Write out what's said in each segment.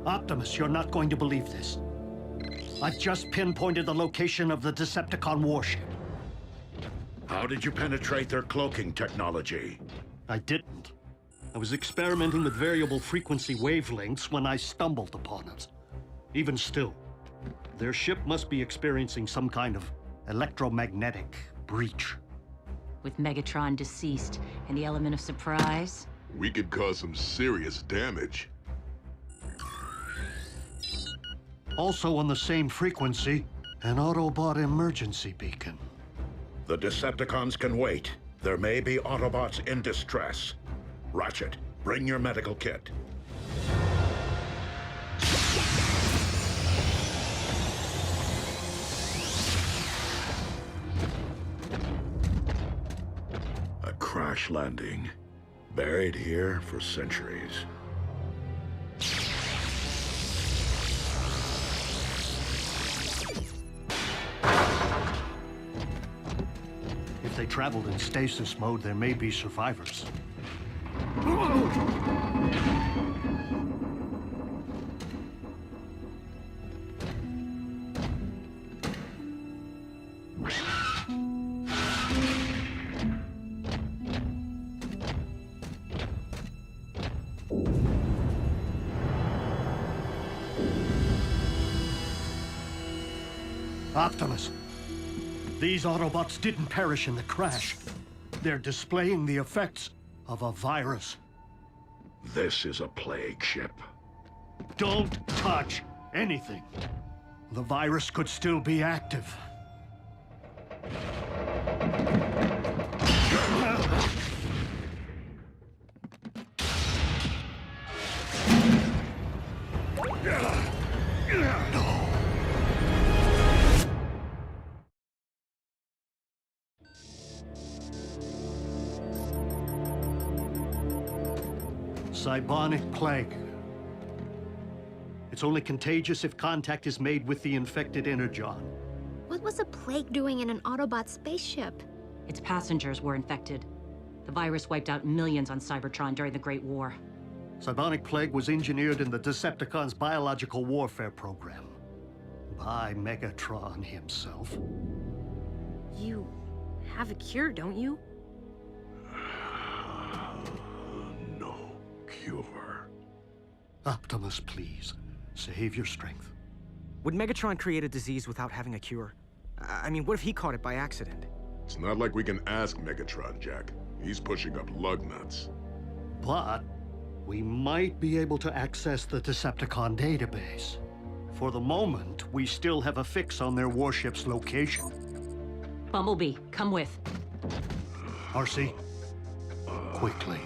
Optimus, you're not going to believe this. I've just pinpointed the location of the Decepticon warship. How did you penetrate their cloaking technology? I didn't. I was experimenting with variable frequency wavelengths when I stumbled upon it. Even still, their ship must be experiencing some kind of electromagnetic breach. With Megatron deceased and the element of surprise, We could cause some serious damage. Also on the same frequency, an Autobot emergency beacon. The Decepticons can wait. There may be Autobots in distress. Ratchet, bring your medical kit. A crash landing. Buried here for centuries. If they traveled in stasis mode, there may be survivors. Optimus, these Autobots didn't perish in the crash. They're displaying the effects of a virus. This is a plague ship. Don't touch anything. The virus could still be active. Cybonic plague. It's only contagious if contact is made with the infected Energon. What was a plague doing in an Autobot spaceship? its passengers were infected. The virus wiped out millions on Cybertron during the Great War. Cybonic plague was engineered in the Decepticons' biological warfare program by Megatron himself. You have a cure, don't you? No cure. Optimus, please. Save your strength. Would Megatron create a disease without having a cure? I mean, what if he caught it by accident? It's not like we can ask Megatron, Jack. He's pushing up lug nuts. But we might be able to access the Decepticon database. For the moment, we still have a fix on their warship's location. Bumblebee, come with. RC, quickly.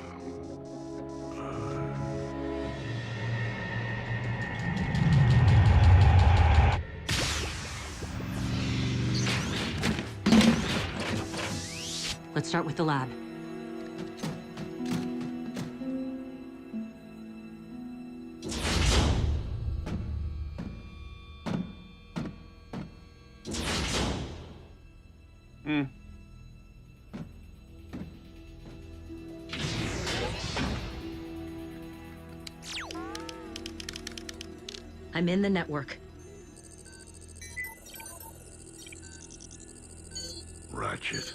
Let's start with the lab. I'm in the network. Ratchet.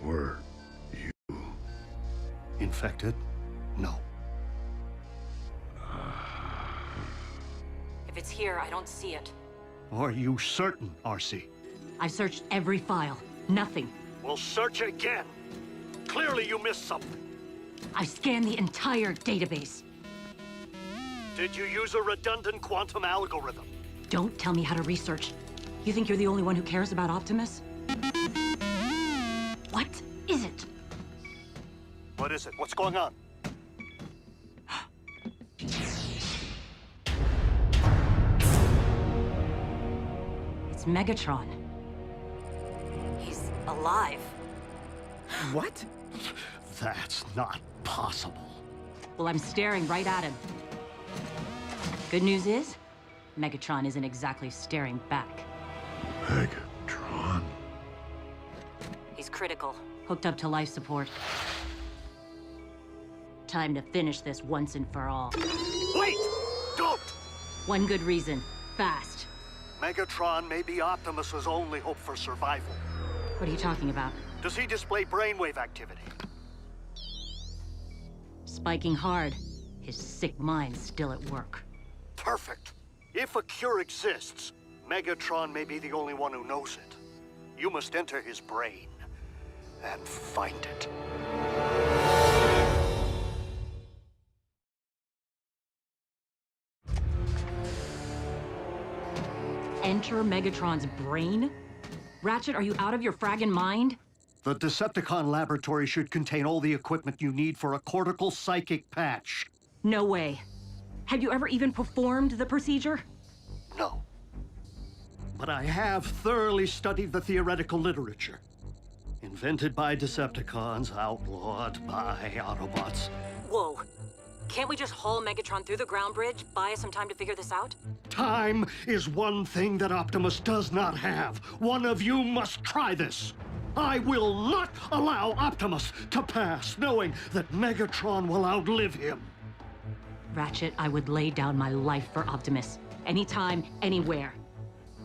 Were you Infected? No. If it's here, I don't see it. Are you certain, RC? I've searched every file. Nothing. We'll search again. Clearly you missed something. I've scanned the entire database. Did you use a redundant quantum algorithm? Don't tell me how to research. You think you're the only one who cares about Optimus? What is it? What is it? What's going on? It's Megatron. He's alive. What? That's not possible. Well, I'm staring right at him. Good news is, Megatron isn't exactly staring back. Megatron? He's critical, hooked up to life support. Time to finish this once and for all. Wait! Don't! One good reason. Fast. Megatron may be Optimus's only hope for survival. What are you talking about? Does he display brainwave activity? Spiking hard. His sick mind's still at work. Perfect. If a cure exists, Megatron may be the only one who knows it. You must enter his brain and find it. Enter Megatron's brain? Ratchet, are you out of your fraggin' mind? The Decepticon laboratory should contain all the equipment you need for a cortical psychic patch. No way. Have you ever even performed the procedure? No. But I have thoroughly studied the theoretical literature. Invented by Decepticons, outlawed by Autobots. Whoa. Can't we just haul Megatron through the ground bridge? Buy us some time to figure this out? Time is one thing that Optimus does not have. One of you must try this. I will not allow Optimus to pass, knowing that Megatron will outlive him. Ratchet, I would lay down my life for Optimus. Anytime, anywhere.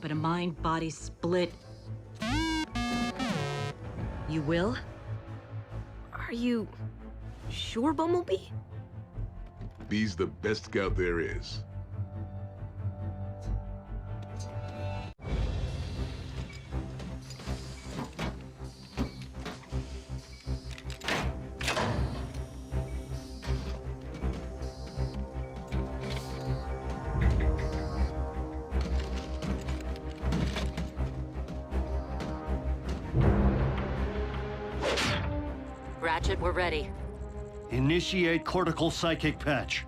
But a mind-body split... You will? Are you sure, Bumblebee? He's the best scout there is. Ratchet, we're ready. Initiate cortical psychic patch.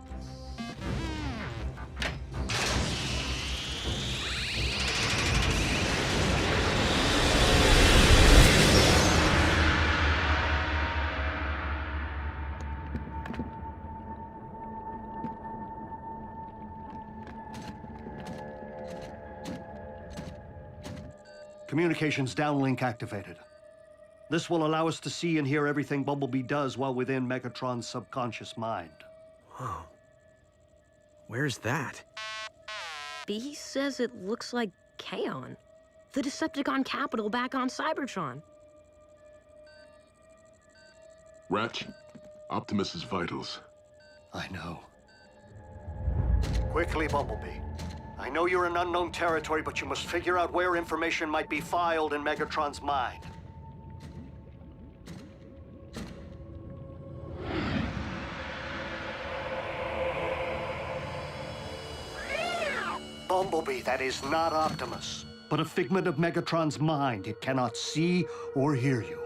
Communications downlink activated. This will allow us to see and hear everything Bumblebee does while within Megatron's subconscious mind. Whoa. Where's that? B says it looks like Kaon, the Decepticon capital back on Cybertron. Ratch, Optimus's vitals. I know. Quickly, Bumblebee. I know you're in unknown territory, but you must figure out where information might be filed in Megatron's mind. Bumblebee, that is not Optimus, but a figment of Megatron's mind. It cannot see or hear you.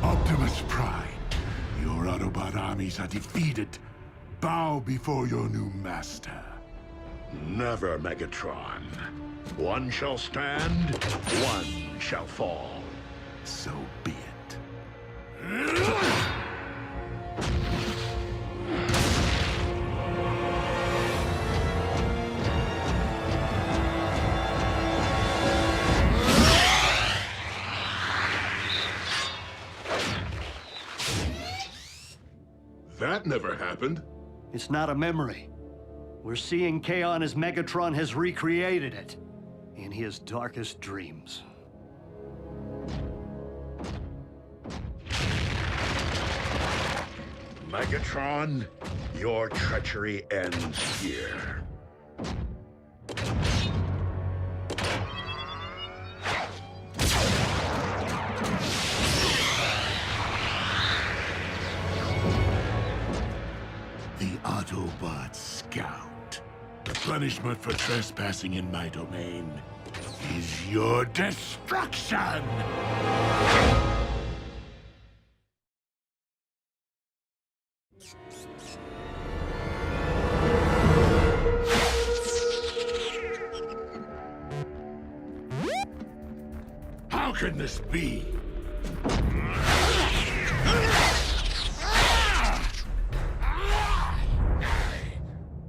Optimus Prime, your Autobot armies are defeated. Bow before your new master. Never, Megatron. One shall stand, one shall fall. So be it. That never happened. It's not a memory. We're seeing Kaon as Megatron has recreated it in his darkest dreams. Megatron, your treachery ends here. The Autobot Scout. The punishment for trespassing in my domain is your destruction! How can this be?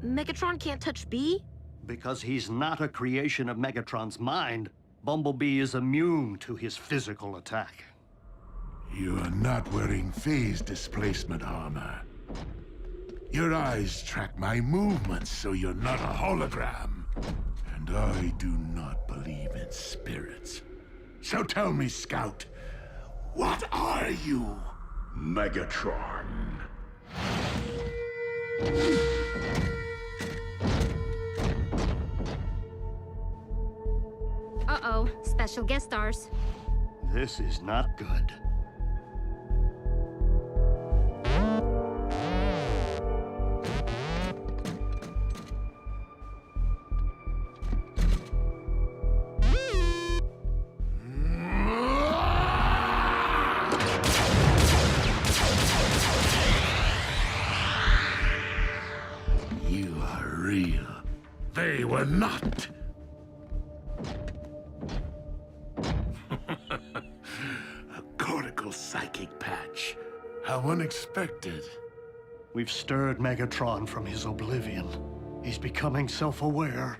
Megatron can't touch B? Because he's not a creation of Megatron's mind, Bumblebee is immune to his physical attack. You are not wearing phase displacement armor. Your eyes track my movements, so you're not a hologram. And I do not believe in spirits. So tell me, Scout, what are you? Megatron. Uh-oh, special guest stars. This is not good. You are real. They were not. A cortical psychic patch. How unexpected. We've stirred Megatron from his oblivion. He's becoming self-aware.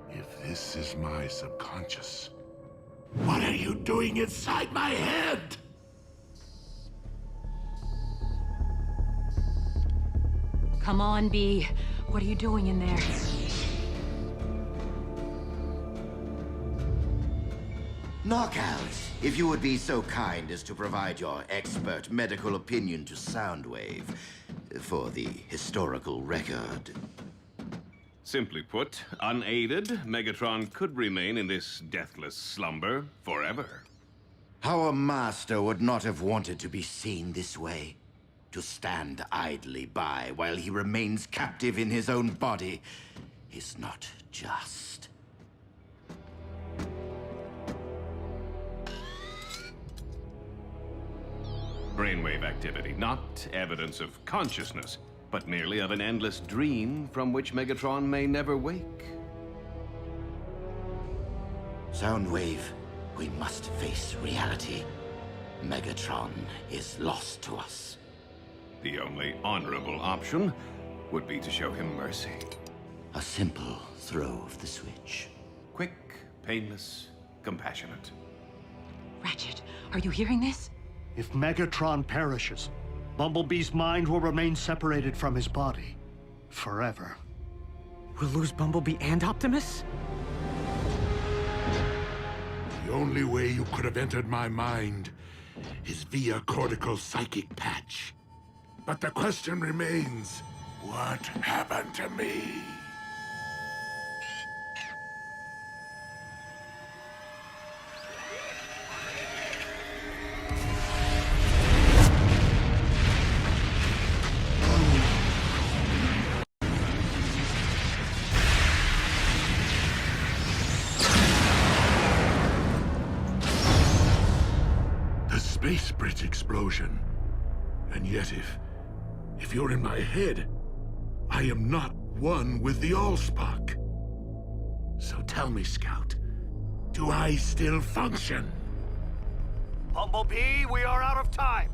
If this is my subconscious, what are you doing inside my head? Come on, B. What are you doing in there? Knockout, if you would be so kind as to provide your expert medical opinion to Soundwave for the historical record. Simply put, unaided, Megatron could remain in this deathless slumber forever. Our master would not have wanted to be seen this way. To stand idly by while he remains captive in his own body is not just. Brainwave activity, not evidence of consciousness, but merely of an endless dream from which Megatron may never wake. Soundwave, we must face reality. Megatron is lost to us. The only honorable option would be to show him mercy. A simple throw of the switch. Quick, painless, compassionate. Ratchet, are you hearing this? If Megatron perishes, Bumblebee's mind will remain separated from his body. Forever. We'll lose Bumblebee and Optimus? The only way you could have entered my mind is via cortical psychic patch. But the question remains, what happened to me? The space bridge explosion. And yet if you're in my head, I am not one with the Allspark. So tell me, Scout, do I still function? Bumblebee, we are out of time.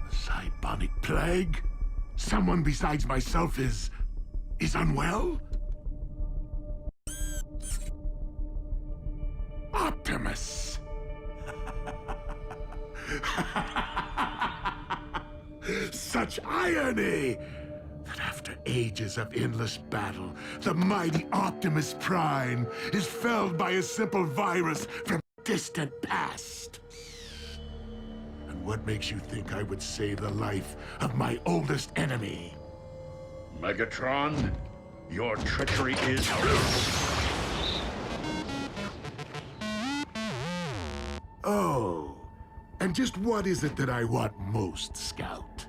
Cybonic plague? Someone besides myself is unwell? Optimus! Such irony! That after ages of endless battle, the mighty Optimus Prime is felled by a simple virus from distant past. And what makes you think I would save the life of my oldest enemy? Megatron, your treachery is... Oh, and just what is it that I want most, Scout?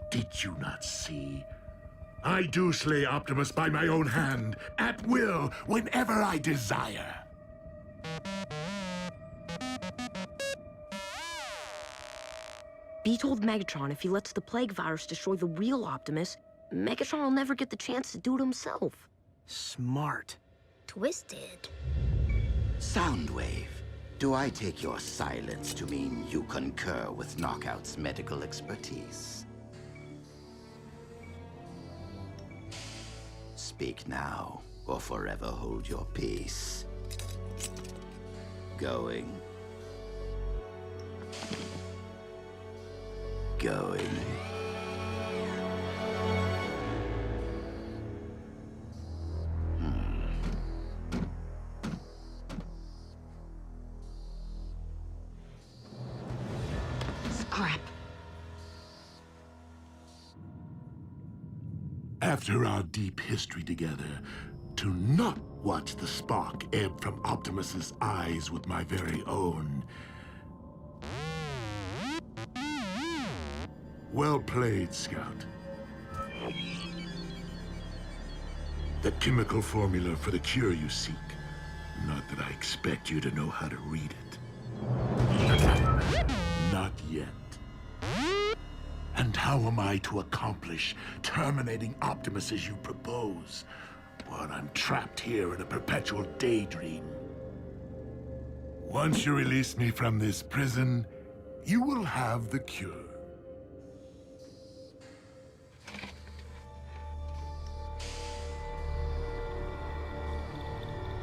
Did you not see? I do slay Optimus by my own hand, at will, whenever I desire. B told Megatron if he lets the plague virus destroy the real Optimus, Megatron will never get the chance to do it himself. Smart. Twisted. Soundwave, do I take your silence to mean you concur with Knockout's medical expertise? Speak now, or forever hold your peace. Going. Going. Scrap. After our deep history together, to not watch the spark ebb from Optimus's eyes with my very own. Well played, Scout. The chemical formula for the cure you seek. Not that I expect you to know how to read it. Not yet. And how am I to accomplish terminating Optimus as you propose, while I'm trapped here in a perpetual daydream? Once you release me from this prison, you will have the cure.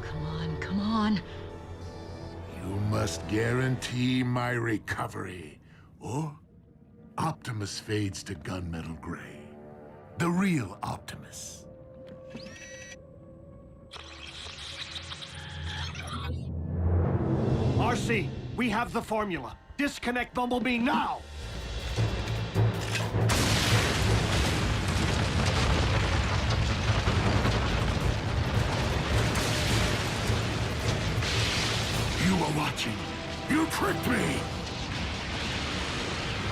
Come on, come on. You must guarantee my recovery, or Optimus fades to gunmetal gray. The real Optimus. RC, we have the formula. Disconnect Bumblebee now! You were watching. You tricked me!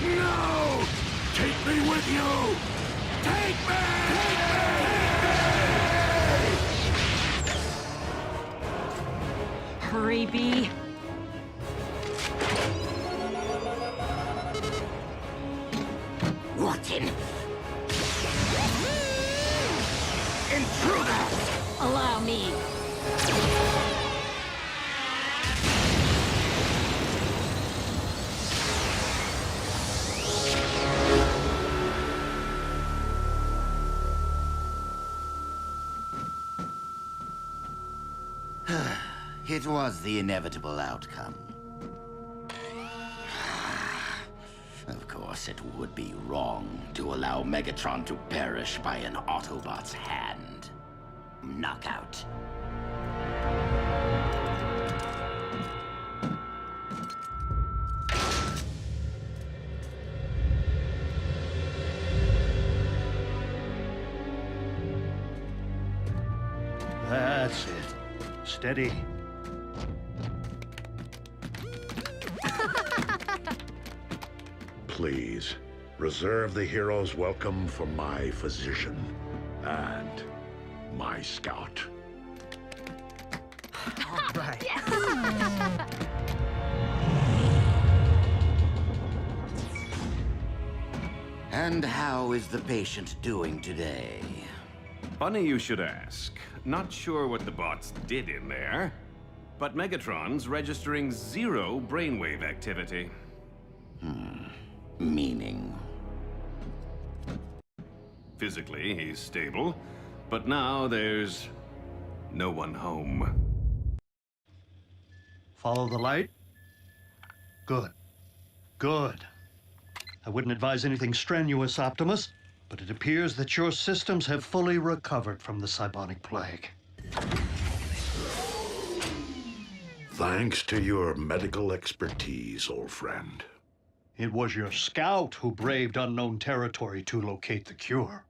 No! Take me with you! Take me! Hurry, B. Rotten! Intruders! Allow me. It was the inevitable outcome. Of course, it would be wrong to allow Megatron to perish by an Autobot's hand. Knockout. That's it. Steady. Please, reserve the hero's welcome for my physician and my scout. Right. And how is the patient doing today? Funny you should ask. Not sure what the bots did in there, but Megatron's registering 0 brainwave activity. Meaning? Physically, he's stable, but now there's no one home. Follow the light? Good. Good. I wouldn't advise anything strenuous, Optimus, but it appears that your systems have fully recovered from the Cybonic Plague. Thanks to your medical expertise, old friend. It was your scout who braved unknown territory to locate the cure.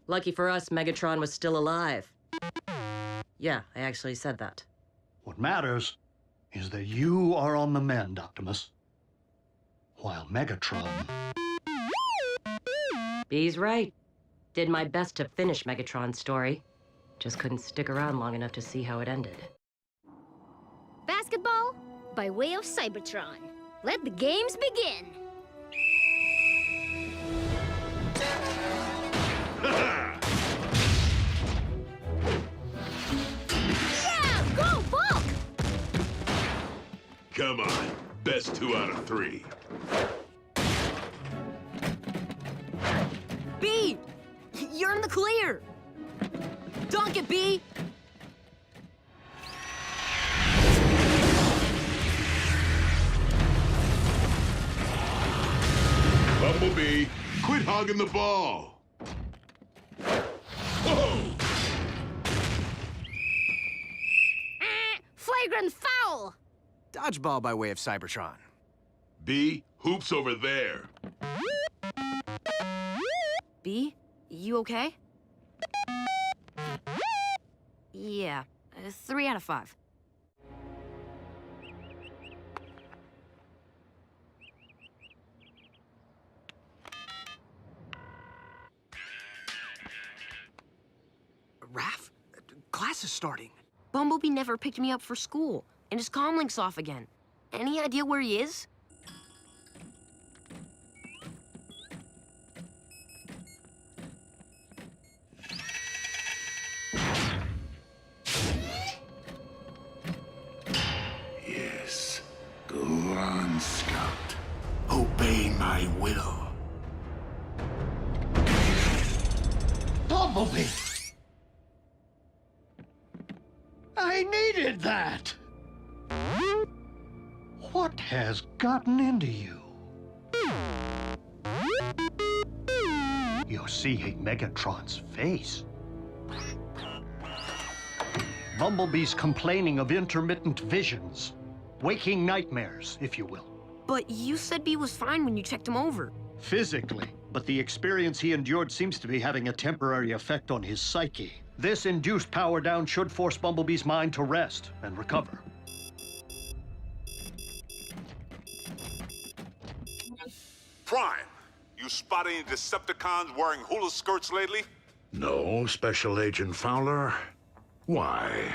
Lucky for us, Megatron was still alive. Yeah, I actually said that. What matters is that you are on the mend, Optimus. While Megatron... B's right. Did my best to finish Megatron's story. Just couldn't stick around long enough to see how it ended. Basketball by way of Cybertron. Let the games begin. Yeah, go Bulk! Come on, best 2 out of 3. B! You're in the clear! Dunk it, B! Bumblebee, quit hogging the ball! Whoa! Flagrant foul! Dodgeball by way of Cybertron. B, hoops over there. B, you okay? Yeah, 3 out of 5. Raph? Class is starting. Bumblebee never picked me up for school, and his comlink's off again. Any idea where he is? Yes. Go on, Scout. Obey my will. Bumblebee! I needed that! What has gotten into you? You're seeing Megatron's face. Bumblebee's complaining of intermittent visions. Waking nightmares, if you will. But you said B was fine when you checked him over. Physically, but the experience he endured seems to be having a temporary effect on his psyche. This induced power down should force Bumblebee's mind to rest and recover. Prime, you spot any Decepticons wearing hula skirts lately? No, Special Agent Fowler. Why?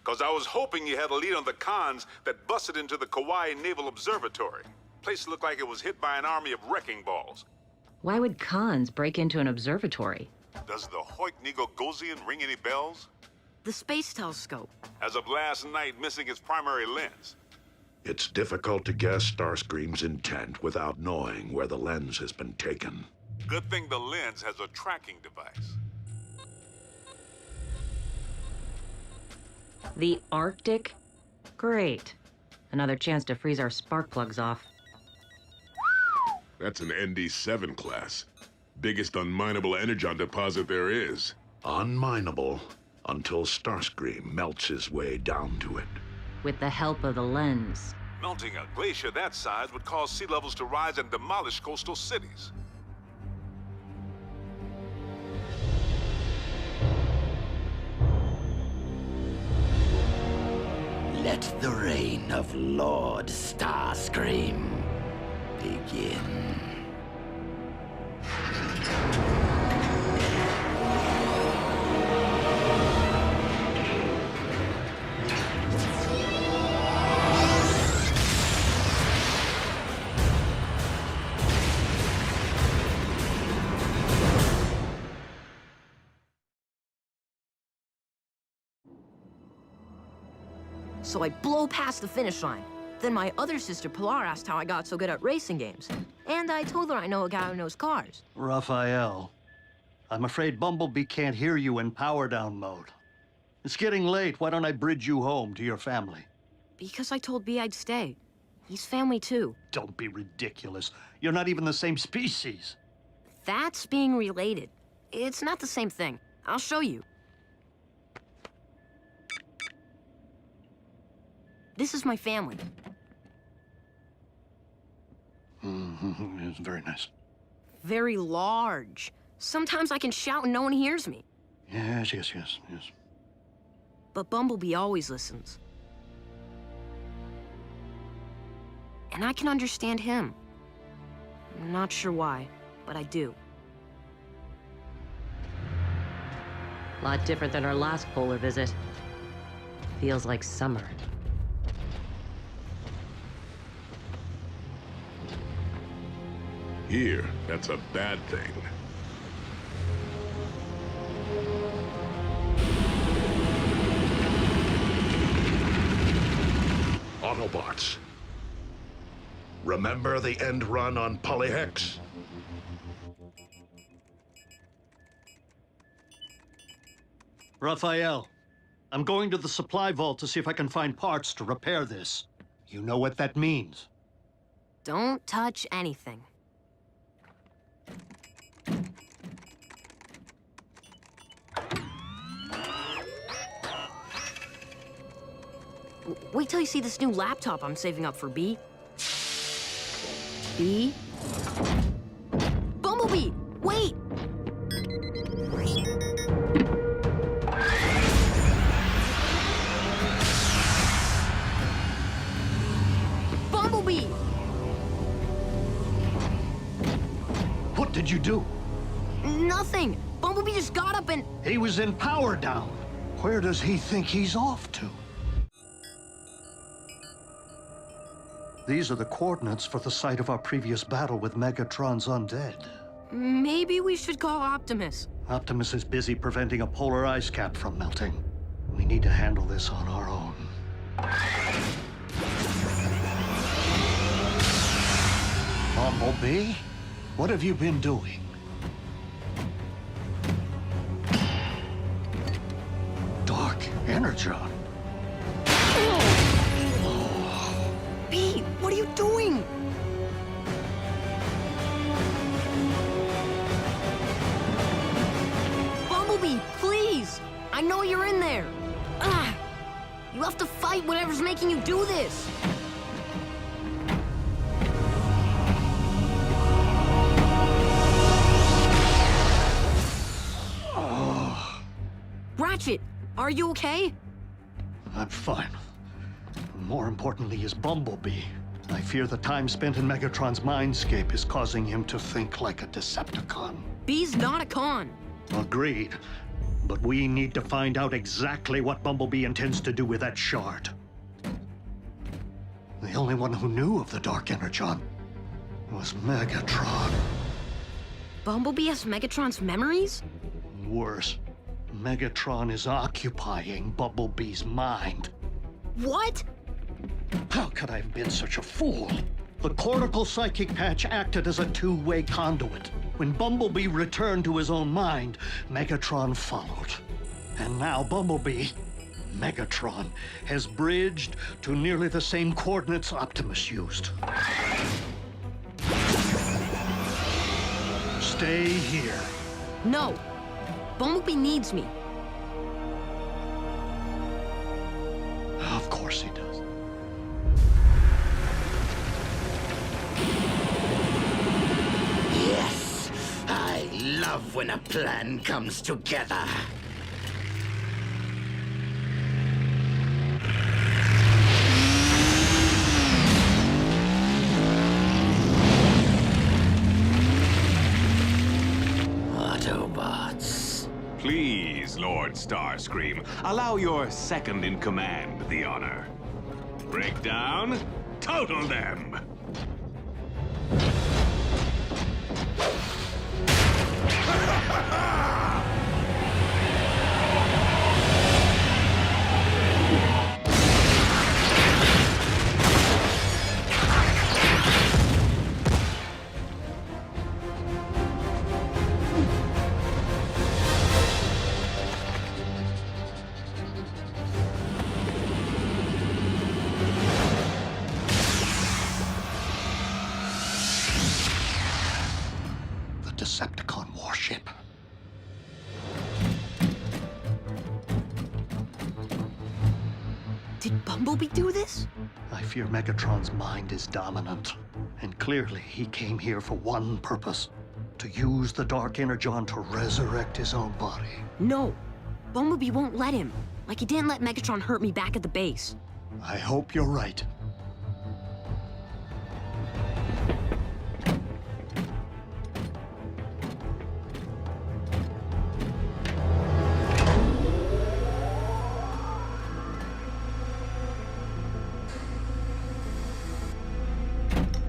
Cause I was hoping you had a lead on the cons that busted into the Kauai Naval Observatory. Place looked like it was hit by an army of wrecking balls. Why would cons break into an observatory? Does the Hoik-Negogosian ring any bells? The space telescope. As of last night, missing its primary lens. It's difficult to guess Starscream's intent without knowing where the lens has been taken. Good thing the lens has a tracking device. The Arctic? Great. Another chance to freeze our spark plugs off. That's an ND7 class. Biggest unminable energon deposit there is. Unminable until Starscream melts his way down to it. With the help of the lens. Melting a glacier that size would cause sea levels to rise and demolish coastal cities. Let the reign of Lord Starscream begin. So I blow past the finish line. Then my other sister, Pilar, asked how I got so good at racing games. And I told her I know a guy who knows cars. Raphael, I'm afraid Bumblebee can't hear you in power down mode. It's getting late. Why don't I bridge you home to your family? Because I told B I'd stay. He's family too. Don't be ridiculous. You're not even the same species. That's being related. It's not the same thing. I'll show you. This is my family. It's very nice. Very large. Sometimes I can shout and no one hears me. Yes. But Bumblebee always listens. And I can understand him. I'm not sure why, but I do. Lot different than our last polar visit. Feels like summer. Here, that's a bad thing. Autobots. Remember the end run on Polyhex? Raphael, I'm going to the supply vault to see if I can find parts to repair this. You know what that means. Don't touch anything. Wait till you see this new laptop I'm saving up for, B. B? Bumblebee! Wait! Bumblebee! What did you do? Nothing! Bumblebee just got up and... He was in power down. Where does he think he's off to? These are the coordinates for the site of our previous battle with Megatron's undead. Maybe we should call Optimus. Optimus is busy preventing a polar ice cap from melting. We need to handle this on our own. Bumblebee, what have you been doing? Dark Energon. B, what are you doing? Bumblebee, please! I know you're in there. Ah! You have to fight whatever's making you do this. Ratchet, are you okay? I'm fine. More importantly is Bumblebee. I fear the time spent in Megatron's mindscape is causing him to think like a Decepticon. B's not a con. Agreed. But we need to find out exactly what Bumblebee intends to do with that shard. The only one who knew of the Dark Energon was Megatron. Bumblebee has Megatron's memories? Worse, Megatron is occupying Bumblebee's mind. What? How could I have been such a fool? The cortical psychic patch acted as a two-way conduit. When Bumblebee returned to his own mind, Megatron followed. And now Bumblebee, Megatron, has bridged to nearly the same coordinates Optimus used. Stay here. No. Bumblebee needs me. Of course he does. Yes, I love when a plan comes together. Autobots. Please, Lord Starscream, allow your second-in-command the honor. Break down, total them! Decepticon warship. Did Bumblebee do this? I fear Megatron's mind is dominant. And clearly he came here for one purpose. To use the Dark Energon to resurrect his own body. No. Bumblebee won't let him. Like he didn't let Megatron hurt me back at the base. I hope you're right.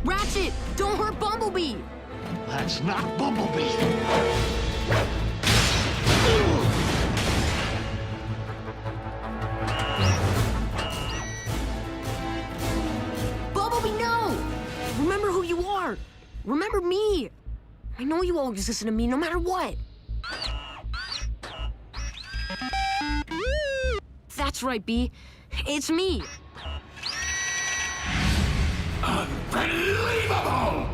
Ratchet! Don't hurt Bumblebee! That's not Bumblebee! Bumblebee, no! Remember who you are! Remember me! I know you always listen to me no matter what! That's right, B. It's me. Unbelievable!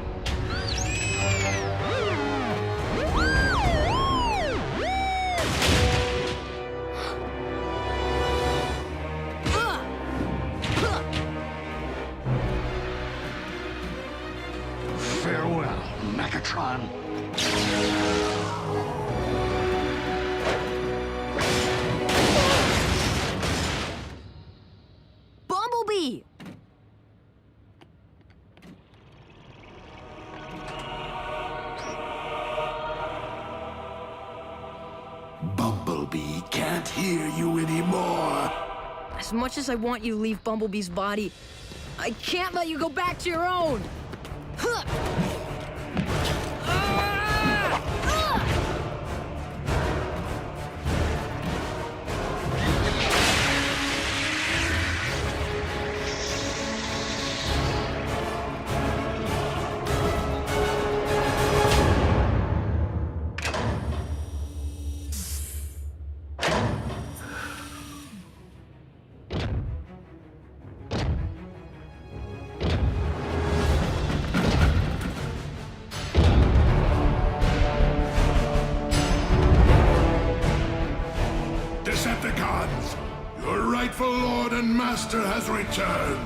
Farewell, Megatron. Bumblebee! Bumblebee can't hear you anymore. As much as I want you to leave Bumblebee's body, I can't let you go back to your own! Huh. Decepticons, your rightful lord and master has returned.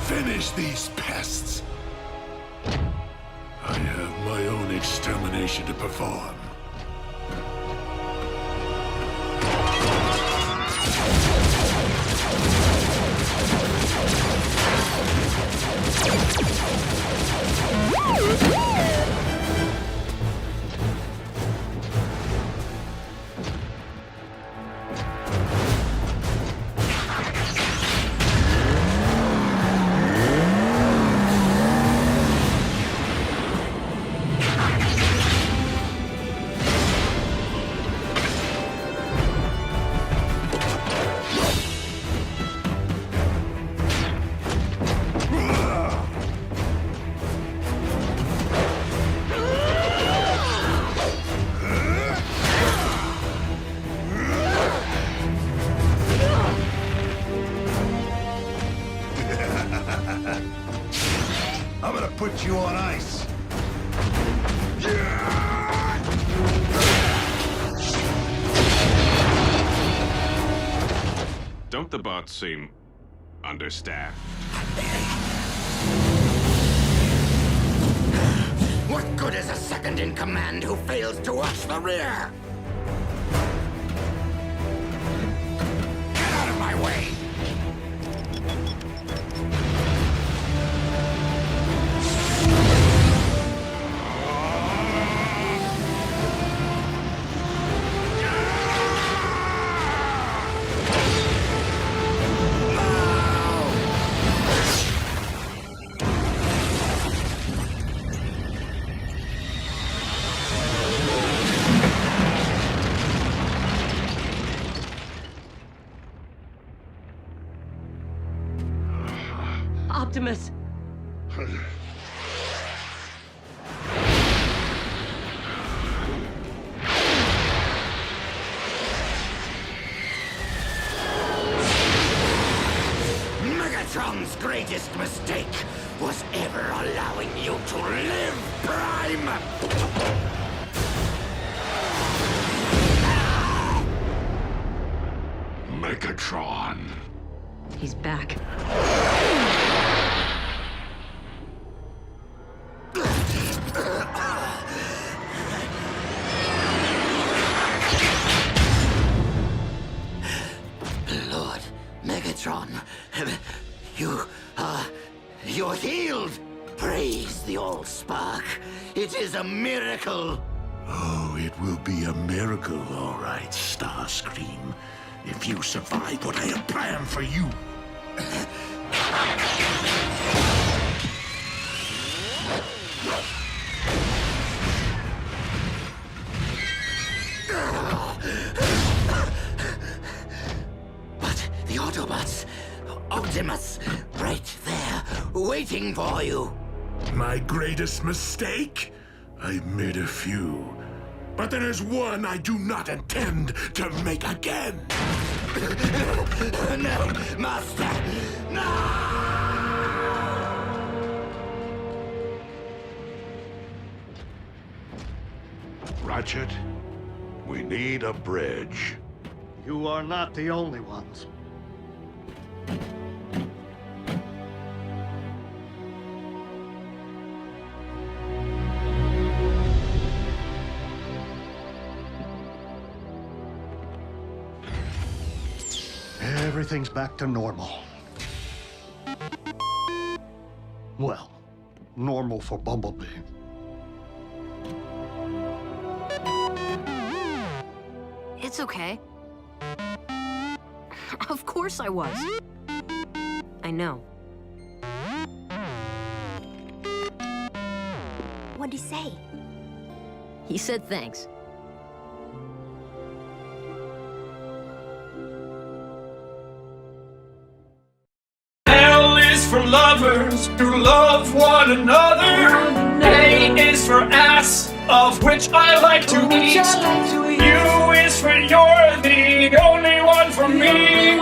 Finish these pests. I have my own extermination to perform. I'm gonna put you on ice. Don't the bots seem understaffed? What good is a second in command who fails to watch the rear? Get out of my way! Optimus! Megatron's greatest mistake was ever allowing you to live, Prime! Megatron. He's back. Lord Megatron, you're healed! Praise the old spark. It is a miracle. Oh, it will be a miracle, all right, Starscream. If you survive what I have planned for you. But the Autobots, Optimus, Right there, waiting for you. My greatest mistake? I've made a few. But there is one I do not intend to make again. No, Master! No! Ratchet, we need a bridge. You are not the only ones. Everything's back to normal. Well, normal for Bumblebee. It's okay. Of course I was. I know. What'd he say? He said thanks. L is for lovers who love one another. A is for ass, of which I like to eat. U is for you're the only one for me.